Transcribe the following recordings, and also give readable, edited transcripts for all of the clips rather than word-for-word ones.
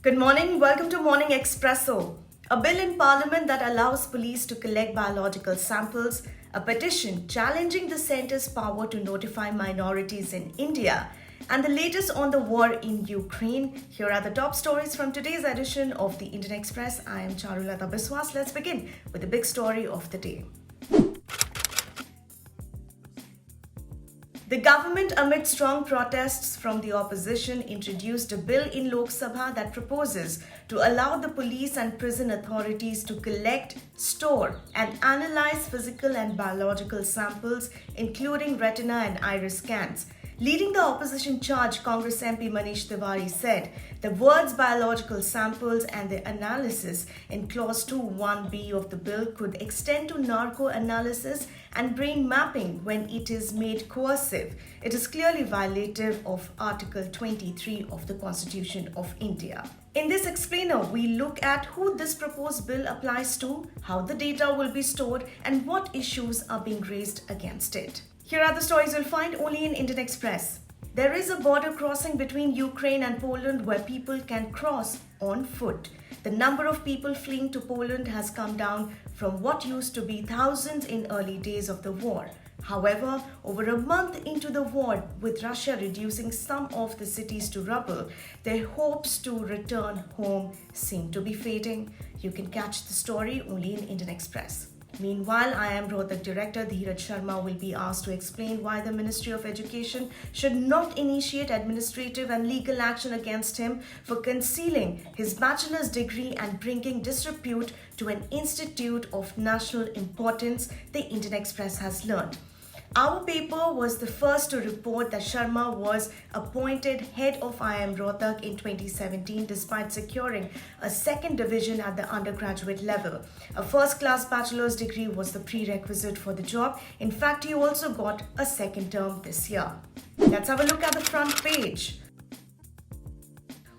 Good morning. Welcome to Morning Expresso. A bill in Parliament that allows police to collect biological samples, a petition challenging the centre's power to notify minorities in India, and the latest on the war in Ukraine. Here are the top stories from today's edition of the Indian Express. I am Charulata Biswas. Let's begin with the big story of the day. The government, amid strong protests from the opposition, introduced a bill in Lok Sabha that proposes to allow the police and prison authorities to collect, store, and analyze physical and biological samples, including retina and iris scans. Leading the opposition charge, Congress MP Manish Tiwari said the words biological samples and their analysis in Clause 2(1)(b) of the bill could extend to narco analysis and brain mapping when it is made coercive. It is clearly violative of Article 23 of the Constitution of India. In this explainer, we look at who this proposed bill applies to, how the data will be stored, and what issues are being raised against it. Here are the stories you'll find only in Indian Express. There is a border crossing between Ukraine and Poland where people can cross on foot. The number of people fleeing to Poland has come down from what used to be thousands in early days of the war. However, over a month into the war, with Russia reducing some of the cities to rubble, their hopes to return home seem to be fading. You can catch the story only in Indian Express. Meanwhile, IIM Rohtak Director Dheeraj Sharma will be asked to explain why the Ministry of Education should not initiate administrative and legal action against him for concealing his bachelor's degree and bringing disrepute to an institute of national importance, the Indian Express has learned. Our paper was the first to report that Sharma was appointed head of IIM Rohtak in 2017 despite securing a second division at the undergraduate level. A first-class bachelor's degree was the prerequisite for the job. In fact, he also got a second term this year. Let's have a look at the front page.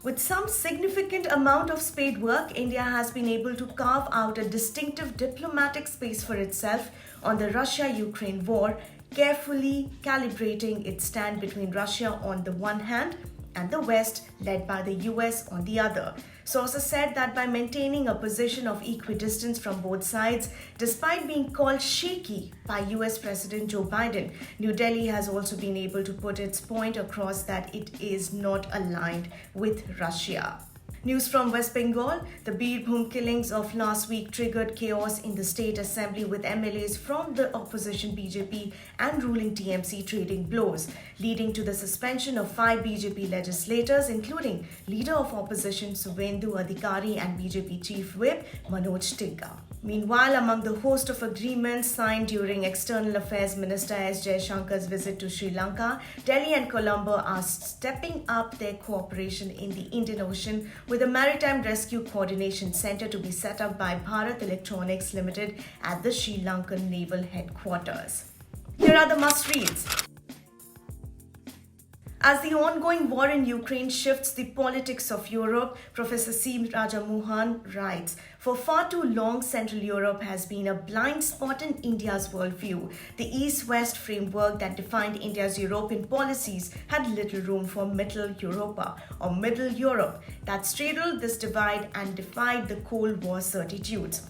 With some significant amount of spade work, India has been able to carve out a distinctive diplomatic space for itself on the Russia-Ukraine war, carefully calibrating its stand between Russia on the one hand and the West, led by the US, on the other. Sources said that by maintaining a position of equidistance from both sides, despite being called shaky by US President Joe Biden, New Delhi has also been able to put its point across that it is not aligned with Russia. News from West Bengal. The Birbhum killings of last week triggered chaos in the state assembly, with MLAs from the opposition BJP and ruling TMC trading blows, leading to the suspension of 5 BJP legislators, including Leader of Opposition Suvendu Adhikari and BJP Chief Whip Manoj Tigga. Meanwhile, among the host of agreements signed during External Affairs Minister S. Jaishankar's visit to Sri Lanka, Delhi and Colombo are stepping up their cooperation in the Indian Ocean, with a Maritime Rescue Co-ordination Centre to be set up by Bharat Electronics Limited at the Sri Lankan Naval Headquarters. Here are the must-reads. As the ongoing war in Ukraine shifts the politics of Europe, Professor C. Rajamohan writes, for far too long, Central Europe has been a blind spot in India's worldview. The East-West framework that defined India's European policies had little room for Middle Europa, or Middle Europe, that straddled this divide and defied the Cold War certitudes.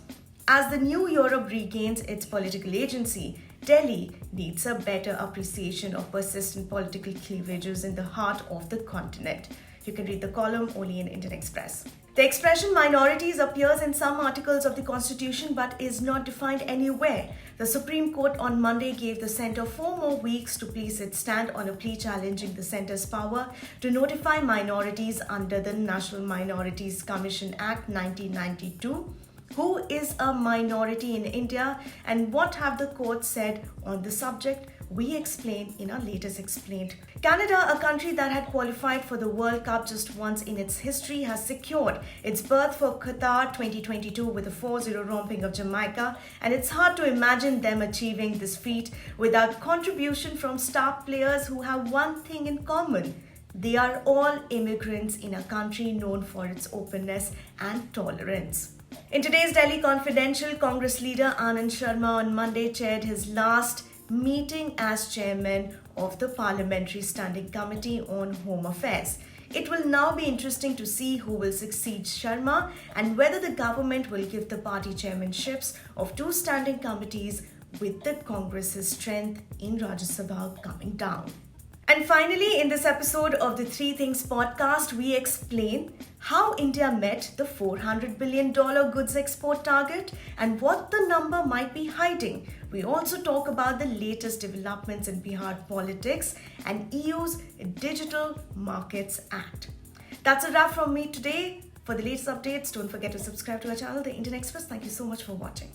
As the new Europe regains its political agency, Delhi needs a better appreciation of persistent political cleavages in the heart of the continent. You can read the column only in Indian Express. The expression minorities appears in some articles of the Constitution but is not defined anywhere. The Supreme Court on Monday gave the centre 4 more weeks to place its stand on a plea challenging the centre's power to notify minorities under the National Minorities Commission Act 1992. Who is a minority in India and what have the courts said on the subject? We explain in our latest Explained. Canada, a country that had qualified for the World Cup just once in its history, has secured its berth for Qatar 2022 with a 4-0 romping of Jamaica, and it's hard to imagine them achieving this feat without contribution from star players who have one thing in common. They are all immigrants in a country known for its openness and tolerance. In today's Delhi Confidential, Congress leader Anand Sharma on Monday chaired his last meeting as chairman of the Parliamentary Standing Committee on Home Affairs. It will now be interesting to see who will succeed Sharma and whether the government will give the party chairmanships of two standing committees with the Congress's strength in Rajya Sabha coming down. And finally, in this episode of the Three Things podcast, we explain how India met the $400 billion goods export target and what the number might be hiding. We also talk about the latest developments in Bihar politics and EU's Digital Markets Act. That's a wrap from me today. For the latest updates, don't forget to subscribe to our channel, The Indian Express. Thank you so much for watching.